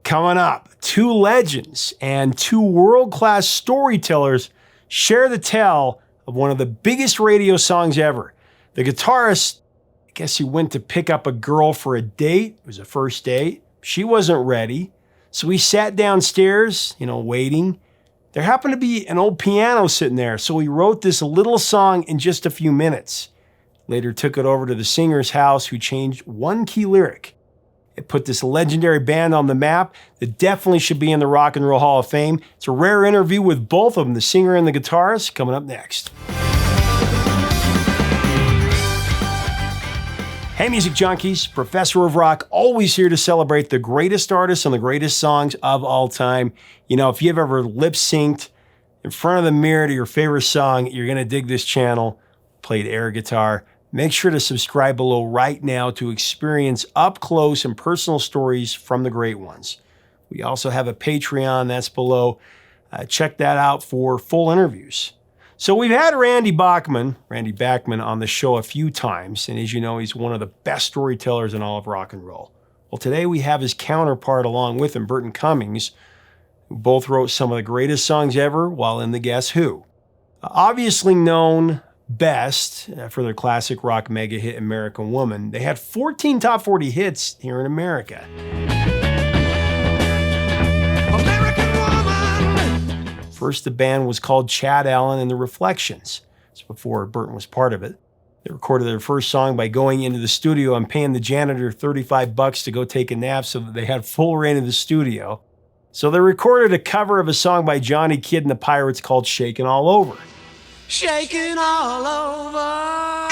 Coming up, two legends and two world-class storytellers share the tale of one of the biggest radio songs ever. The guitarist, I guess he went to pick up a girl for a date. It was a first date. She wasn't ready. So he sat downstairs, waiting. There happened to be an old piano sitting there, so he wrote this little song in just a few minutes. Later took it over to the singer's house, who changed one key lyric. It put this legendary band on the map that definitely should be in the Rock and Roll Hall of Fame. It's a rare interview with both of them, the singer and the guitarist, coming up next. Hey, music junkies, Professor of Rock, always here to celebrate the greatest artists and the greatest songs of all time. If you've ever lip-synced in front of the mirror to your favorite song, you're going to dig this channel. Played air guitar. Make sure to subscribe below right now to experience up-close and personal stories from the great ones. We also have a Patreon that's below. Check that out for full interviews. So we've had Randy Bachman, on the show a few times, and as you know, he's one of the best storytellers in all of rock and roll. Well, today we have his counterpart along with him, Burton Cummings, who both wrote some of the greatest songs ever while in the Guess Who. Obviously known best for their classic rock mega hit American Woman, they had 14 top 40 hits here in America. First, the band was called Chad Allen and the Reflections. It's before Burton was part of it. They recorded their first song by going into the studio and paying the janitor $35 to go take a nap so that they had full reign of the studio. So they recorded a cover of a song by Johnny Kidd and the Pirates called Shakin' All Over. Shakin' all over.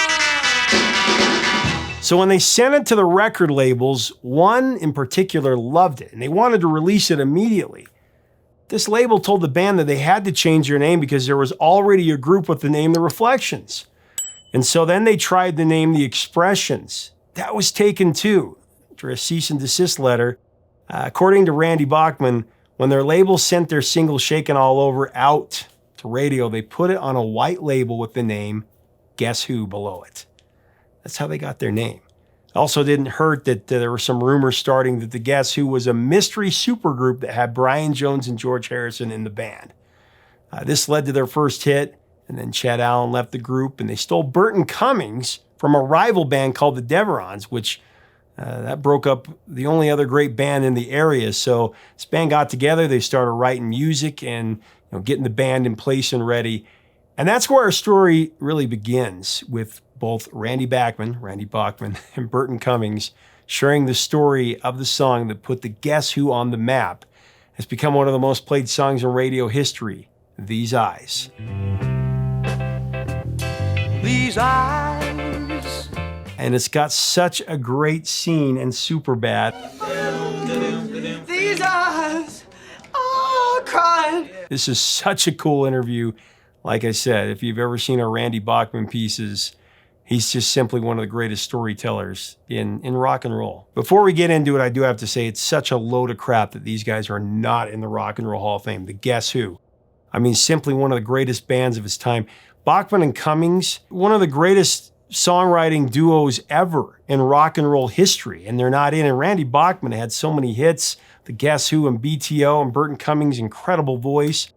So when they sent it to the record labels, one in particular loved it, and they wanted to release it immediately. This label told the band that they had to change their name because there was already a group with the name The Reflections. And so then they tried the name The Expressions. That was taken too, after a cease and desist letter. According to Randy Bachman, when their label sent their single Shakin' All Over out to radio, they put it on a white label with the name Guess Who below it. That's how they got their name. Also didn't hurt that there were some rumors starting that the Guess Who was a mystery supergroup that had Brian Jones and George Harrison in the band. This led to their first hit, and then Chad Allen left the group, and they stole Burton Cummings from a rival band called the Deverons, which that broke up the only other great band in the area. So this band got together, they started writing music and getting the band in place and ready. And that's where our story really begins, with both Randy Bachman, and Burton Cummings sharing the story of the song that put the Guess Who on the map. Has become one of the most played songs in radio history, These Eyes. These eyes. And it's got such a great scene and super bad. These eyes are crying. This is such a cool interview. Like I said, if you've ever seen a Randy Bachman pieces, he's just simply one of the greatest storytellers in rock and roll. Before we get into it, I do have to say it's such a load of crap that these guys are not in the Rock and Roll Hall of Fame. The Guess Who. I mean, simply one of the greatest bands of his time. Bachman and Cummings, one of the greatest songwriting duos ever in rock and roll history, and they're not in. And Randy Bachman had so many hits, the Guess Who and BTO, and Burton Cummings' incredible voice.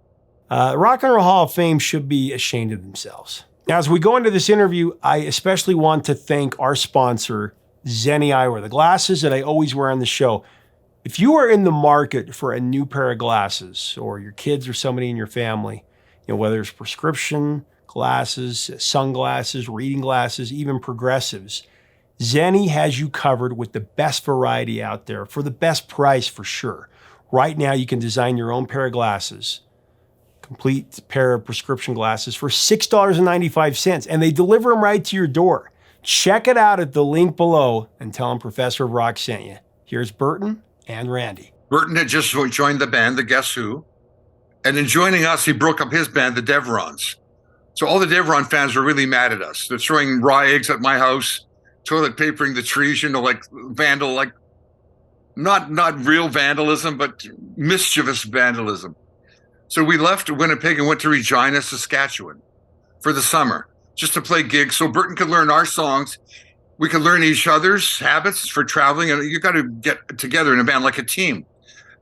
Rock and Roll Hall of Fame should be ashamed of themselves. Now, as we go into this interview, I especially want to thank our sponsor, Zenni Eyewear, the glasses that I always wear on the show. If you are in the market for a new pair of glasses, or your kids or somebody in your family, whether it's prescription glasses, sunglasses, reading glasses, even progressives, Zenni has you covered with the best variety out there for the best price for sure. Right now, you can design your own pair of glasses, complete pair of prescription glasses for $6.95, and they deliver them right to your door. Check it out at the link below and tell them Professor of Rock sent you. Here's Burton and Randy. Burton had just joined the band, the Guess Who, and in joining us, he broke up his band, the Deverons. So all the Deveron fans were really mad at us. They're throwing raw eggs at my house, toilet papering the trees, like vandal, like not real vandalism, but mischievous vandalism. So we left Winnipeg and went to Regina, Saskatchewan for the summer, just to play gigs so Burton could learn our songs. We could learn each other's habits for traveling, and you got to get together in a band like a team.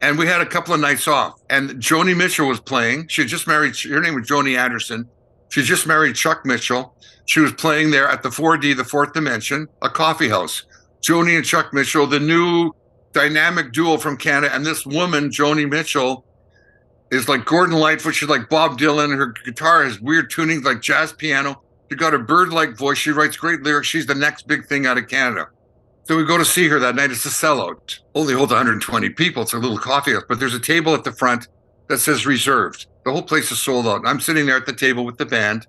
And we had a couple of nights off. And Joni Mitchell was playing. She had just married, her name was Joni Anderson. She just married Chuck Mitchell. She was playing there at the 4D, the Fourth Dimension, a coffee house. Joni and Chuck Mitchell, the new dynamic duo from Canada. And this woman, Joni Mitchell, is like Gordon Lightfoot. She's like Bob Dylan. Her guitar has weird tunings like jazz piano. She got a bird-like voice. She writes great lyrics. She's the next big thing out of Canada. So we go to see her that night. It's a sellout. Only holds 120 people. It's a little coffee house, but there's a table at the front that says reserved. The whole place is sold out. I'm sitting there at the table with the band.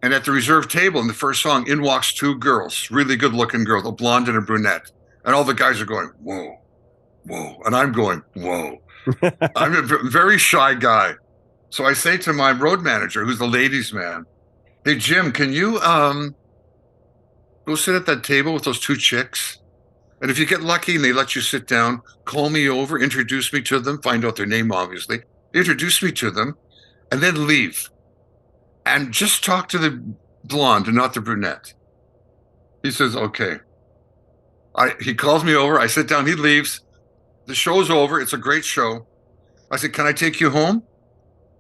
And at the reserved table in the first song, in walks two girls, really good looking girls, a blonde and a brunette. And all the guys are going, whoa, whoa. And I'm going, whoa. I'm a very shy guy. So I say to my road manager, who's the ladies' man, hey, Jim, can you go sit at that table with those two chicks? And if you get lucky and they let you sit down, call me over, introduce me to them, find out their name, obviously, introduce me to them, and then leave. And just talk to the blonde and not the brunette. He says, okay. He calls me over. I sit down. He leaves. The show's over. It's a great show. I said, can I take you home?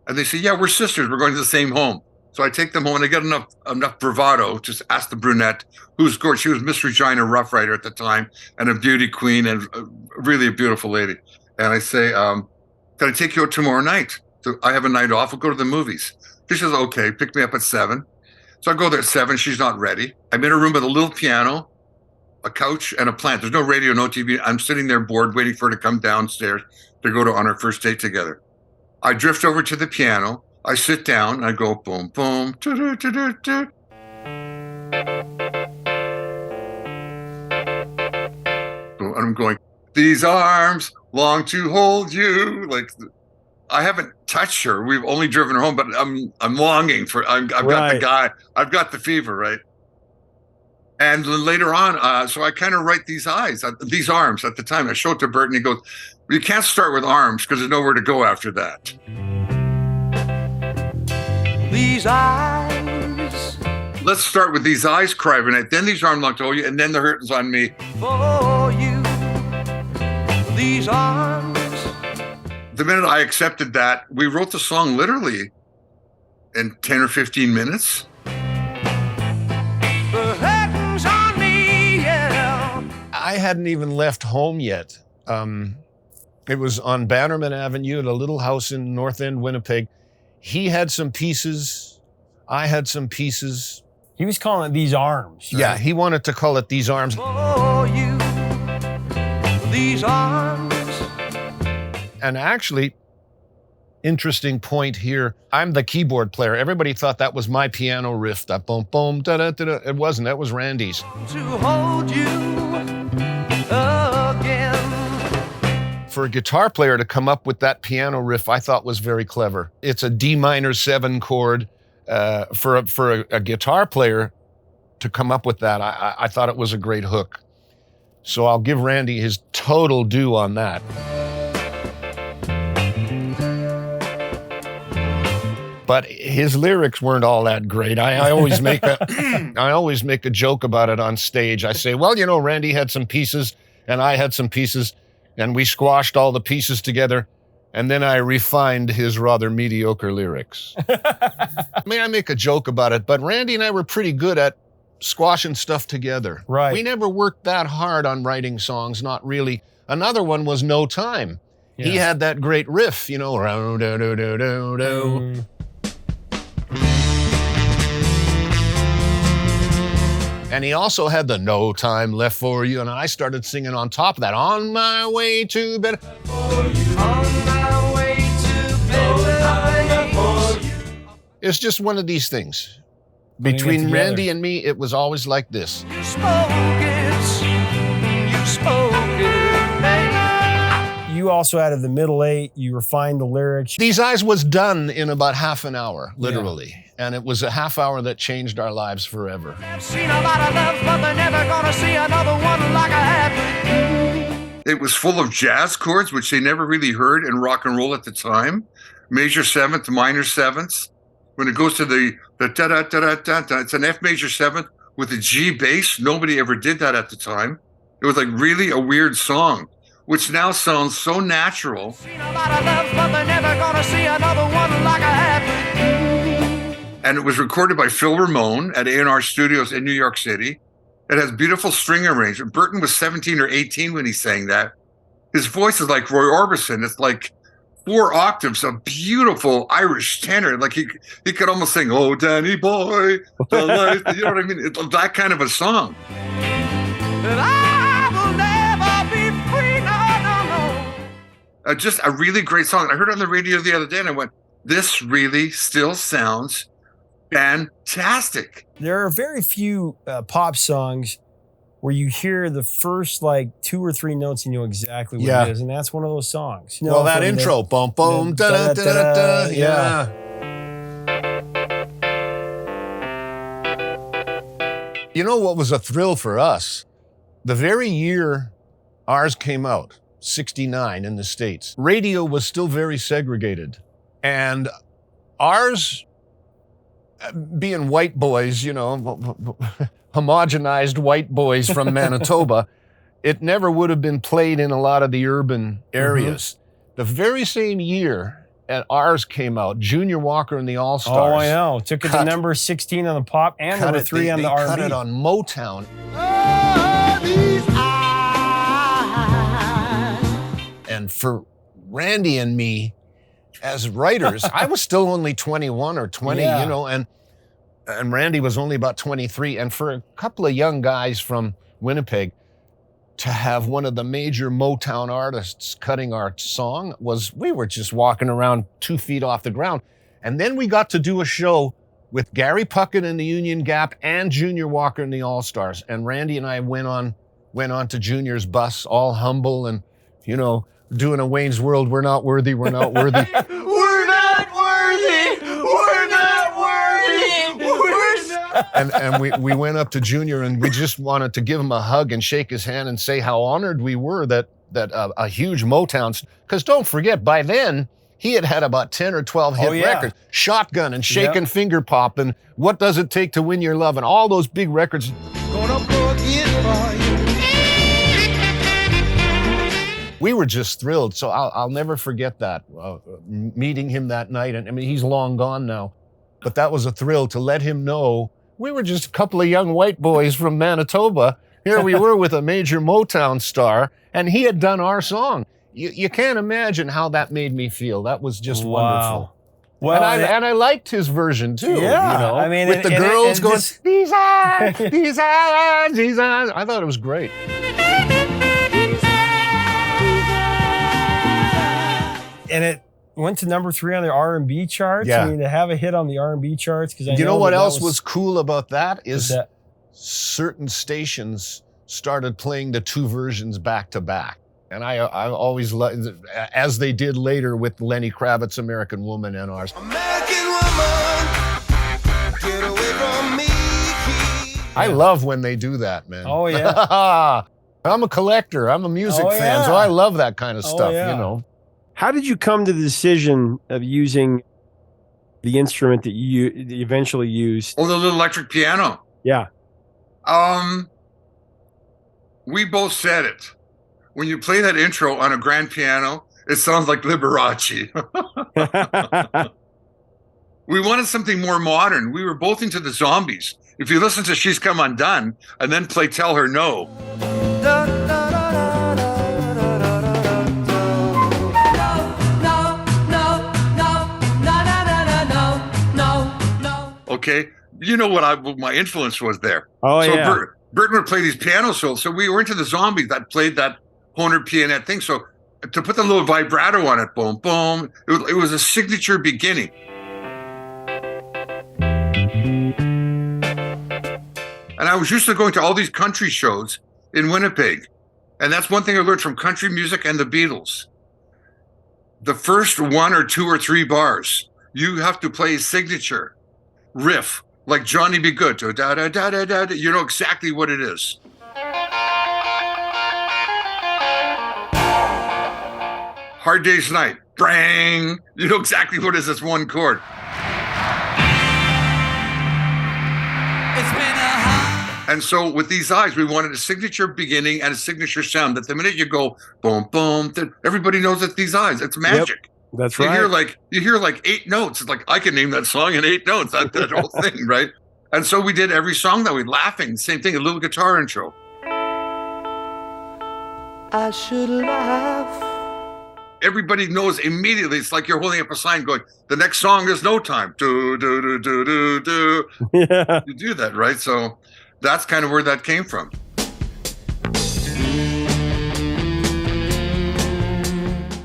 And they say, yeah, we're sisters. We're going to the same home. So I take them home, and I get enough bravado to ask the brunette, who's gorgeous. She was Miss Regina Rough Rider at the time and a beauty queen and really a beautiful lady. And I say, can I take you out tomorrow night? So I have a night off. We'll go to the movies. She says, okay, pick me up at 7. So I go there at 7. She's not ready. I'm in a room with a little piano, a couch, and a plant. There's no radio, no TV. I'm sitting there bored, waiting for her to come downstairs to go on our first date together. I drift over to the piano. I sit down. I go, boom, boom, and I'm going, these arms long to hold you. Like, I haven't touched her. We've only driven her home, but I'm longing for. I've got the guy. I've got the fever, right? And later on, so I kind of write these arms at the time. I show it to Burton. He goes, "You can't start with arms because there's nowhere to go after that." These eyes. Let's start with these eyes, cry every night. Then these arms long to hold you, and then the hurting's on me. For you, these arms. The minute I accepted that, we wrote the song literally in 10 or 15 minutes. The hurting's on me, yeah. I hadn't even left home yet. It was on Bannerman Avenue at a little house in North End, Winnipeg. He had some pieces. I had some pieces. He was calling it These Arms. Right? Yeah, he wanted to call it These Arms. For you, these arms. And actually, interesting point here, I'm the keyboard player. Everybody thought that was my piano riff, that boom, boom, da-da-da-da. It wasn't, that was Randy's. To hold you again. For a guitar player to come up with that piano riff, I thought was very clever. It's a D minor 7 chord. For a guitar player to come up with that, I thought it was a great hook. So I'll give Randy his total due on that. But his lyrics weren't all that great. I always make a joke about it on stage. I say, well, you know, Randy had some pieces and I had some pieces and we squashed all the pieces together. And then I refined his rather mediocre lyrics. I mean, I make a joke about it, but Randy and I were pretty good at squashing stuff together. Right. We never worked that hard on writing songs, not really. Another one was No Time. Yeah. He had that great riff, you know. And he also had the No Time Left For You, and I started singing on top of that, On My Way to Better. It's just one of these things. Between Randy and me, it was always like this. You spoke it, baby. You also added the middle 8, you refined the lyrics. These Eyes was done in about half an hour, literally. Yeah. And it was a half hour that changed our lives forever. I've seen a lot of love, but they're never gonna see another one like I have. It was full of jazz chords, which they never really heard in rock and roll at the time. Major 7th, minor 7ths. When it goes to the da-da-da-da-da-da, it's an F major 7th with a G bass. Nobody ever did that at the time. It was like really a weird song. which now sounds so natural. Seen a lot of loves, but they're never gonna see another one like I have with you. And it was recorded by Phil Ramone at A&R Studios in New York City. It has beautiful string arrangement. Burton was 17 or 18 when he sang that. His voice is like Roy Orbison. It's like 4 octaves of beautiful Irish tenor. Like he could almost sing, "Oh, Danny boy," the life, you know what I mean? It's that kind of a song. And I will never be free, no. Just a really great song. I heard it on the radio the other day and I went, this really still sounds fantastic. There are very few pop songs where you hear the first like 2 or 3 notes and you know exactly what it is, and that's one of those songs. Well, that intro, boom, boom, da da da da da, yeah. You know what was a thrill for us? The very year ours came out, 69 in the States, radio was still very segregated, and ours, being white boys, you know, homogenized white boys from Manitoba, it never would have been played in a lot of the urban areas. The very same year ours came out, Junior Walker and the All-Stars. Oh, I know. Took it to number 16 on the pop and number 3 on the R&B. Cut it on Motown. Oh, these eyes. And for Randy and me, as writers, I was still only 21 or 20, you know, and Randy was only about 23. And for a couple of young guys from Winnipeg to have one of the major Motown artists cutting our song we were just walking around 2 feet off the ground. And then we got to do a show with Gary Puckett and the Union Gap and Junior Walker and the All-Stars. And Randy and I went on to Junior's bus, all humble and, you know, doing a Wayne's World, we're not worthy, we're not worthy. We're not worthy. We're not worthy. We're not. And we went up to Junior and we just wanted to give him a hug and shake his hand and say how honored we were that a huge Motown, because don't forget, by then he had about 10 or 12 hit records, Shotgun and Shakin' Finger Pop and What Does It Take to Win Your Love and all those big records. Gonna go again for you. We were just thrilled, so I'll never forget that, meeting him that night. And I mean, he's long gone now, but that was a thrill to let him know we were just a couple of young white boys from Manitoba. Here we were with a major Motown star, and he had done our song. You can't imagine how that made me feel. That was just wonderful. Well, and I liked his version too. Yeah, you know, I mean, with the girls going, these eyes, these eyes, these eyes. I thought it was great. And it went to number 3 on the R&B charts. Yeah. I mean, to have a hit on the R&B charts, because you know what else was cool about that is is certain stations started playing the 2 versions back to back. And I always loved, as they did later with Lenny Kravitz's American Woman and ours. American woman, get away from me. I love when they do that, man. Oh, yeah. I'm a collector. I'm a music fan, so I love that kind of stuff, you know. How did you come to the decision of using the instrument that you eventually used? Oh, the little electric piano. Yeah. We both said it. When you play that intro on a grand piano, it sounds like Liberace. We wanted something more modern. We were both into the Zombies. If you listen to She's Come Undone and then play Tell Her No. Okay, you know what my influence was there. Oh, so yeah. Burton would play these piano solos. So we were into the Zombies that played that Honer pianette thing. So to put the little vibrato on it, boom, boom, it was a signature beginning. And I was used to going to all these country shows in Winnipeg. And that's one thing I learned from country music and the Beatles. The first 1 or 2 or 3 bars, you have to play a signature riff, like Johnny Be Good, da da da da da. You know exactly what it is. Hard Day's Night, brang. You know exactly what it is. It's one chord. And so with These Eyes, we wanted a signature beginning and a signature sound that the minute you go boom, boom, then everybody knows it's These Eyes. It's magic. Yep, that's you right. You hear like 8 notes. It's like, I can name that song in 8 notes, that whole thing, right? And so we did every song that way, laughing, same thing, a little guitar intro. I should laugh. Everybody knows immediately. It's like you're holding up a sign going, the next song is No Time. Do, do, do, do, do, do. Yeah. You do that, right? So that's kind of where that came from.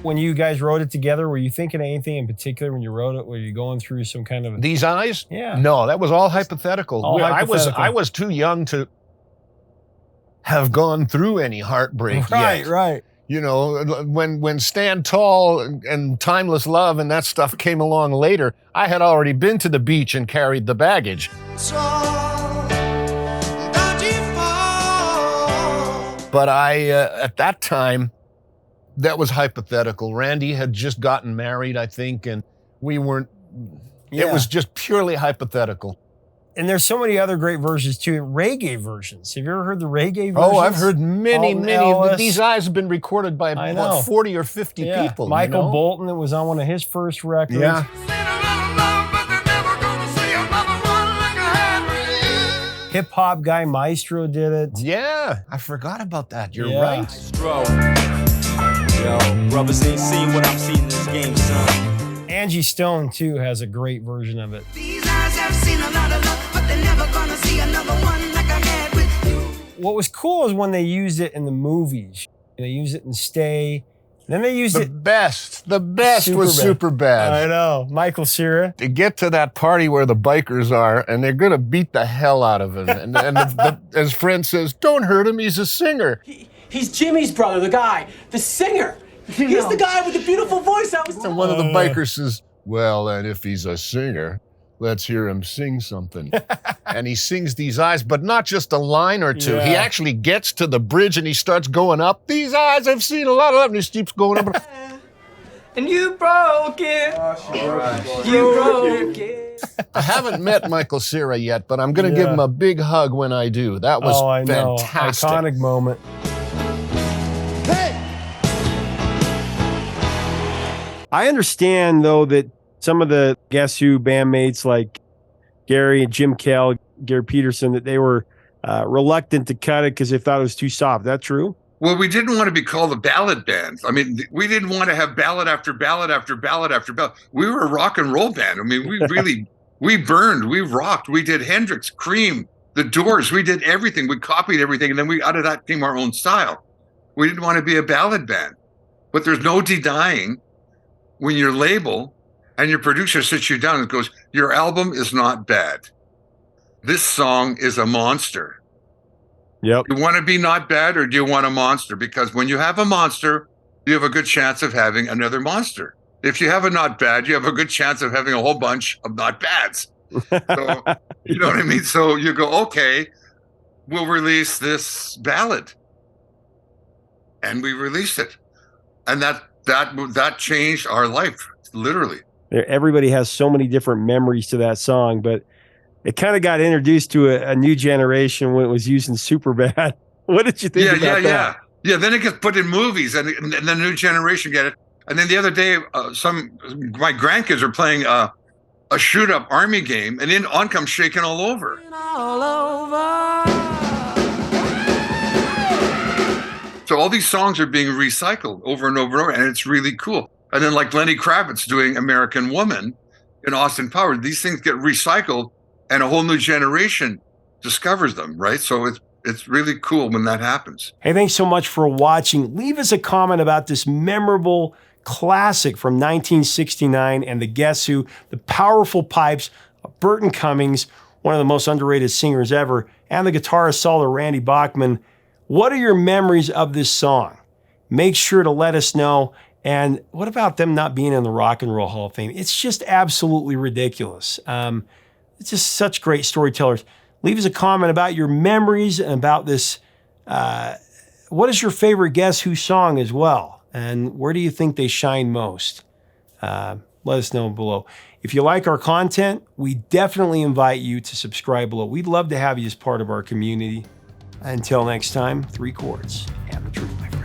When you guys wrote it together, were you thinking of anything in particular when you wrote it? Were you going through some kind of... These Eyes? Yeah. No, that was all hypothetical. All hypothetical. I was too young to have gone through any heartbreak yet. Right. You know, when Stand Tall and Timeless Love and that stuff came along later, I had already been to the beach and carried the baggage. So, don't you fall. But at that time, that was hypothetical. Randy had just gotten married, I think, and we weren't, Yeah. It was just purely hypothetical. And there's so many other great versions too, reggae versions. Have you ever heard the reggae versions? Oh, I've heard many. Elvis. These Eyes have been recorded by I about know. 40 or 50 people. Michael you know? Bolton, it was on one of his first records. Yeah. Hip hop guy Maestro did it. Yeah, I forgot about that. You're Yeah. right. Stro. Yo, brothers ain't seen what I've seen in this game, son. Angie Stone too has a great version of it. These eyes have seen a lot of love, but they're never gonna see another one like I had with you. What was cool is when they used it in the movies. They used it in Stay. Then they used The it. best was Super Bad. I know. Michael Cera. To get to that party where the bikers are, and they're gonna beat the hell out of him. And his friend says, "Don't hurt him. He's a singer." He's Jimmy's brother, the guy, the singer. He's the guy with the beautiful voice. I was. And one of the bikers says, "Well, and if he's a singer, let's hear him sing something." And he sings These Eyes, but not just a line or two. Yeah. He actually gets to the bridge and he starts going up. These eyes, I've seen a lot of them. And he keeps going up. And you broke it. You broke it. I haven't met Michael Cera yet, but I'm going to give him a big hug when I do. That was I know. fantastic. Iconic moment. I understand, though, that some of the Guess Who bandmates like Gary and Jim Kell, Gary Peterson, that they were reluctant to cut it because they thought it was too soft. Is that true? Well, we didn't want to be called a ballad band. I mean, we didn't want to have ballad after ballad after ballad after ballad. We were a rock and roll band. I mean, we really, we burned, we rocked. We did Hendrix, Cream, The Doors. We did everything. We copied everything. And then out of that came our own style. We didn't want to be a ballad band. But there's no denying when your label and your producer sits you down and goes, your album is not bad. This song is a monster. Yep. You want to be not bad, or do you want a monster? Because when you have a monster, you have a good chance of having another monster. If you have a not bad, you have a good chance of having a whole bunch of not bads. So, you know what I mean? So you go, okay, we'll release this ballad. And we released it. And that changed our life, literally. Everybody has so many different memories to that song, but it kind of got introduced to a new generation when it was using Superbad. What did you think about that? Yeah, then it gets put in movies, and the new generation get it. And then the other day, my grandkids are playing a shoot-up army game, and in on comes Shaking All Over. All over. So all these songs are being recycled over and over and over, and it's really cool. And then like Lenny Kravitz doing American Woman in Austin Powers, these things get recycled, and a whole new generation discovers them, right? So it's really cool when that happens. Hey, thanks so much for watching. Leave us a comment about this memorable classic from 1969 and the Guess Who, the powerful pipes of Burton Cummings, one of the most underrated singers ever, and the guitarist solo Randy Bachman. What are your memories of this song? Make sure to let us know. And what about them not being in the Rock and Roll Hall of Fame? It's just absolutely ridiculous. It's just such great storytellers. Leave us a comment about your memories and about this. What is your favorite Guess Who song as well? And where do you think they shine most? let us know below. If you like our content, we definitely invite you to subscribe below. We'd love to have you as part of our community. Until next time, 3 chords and the truth, my friend.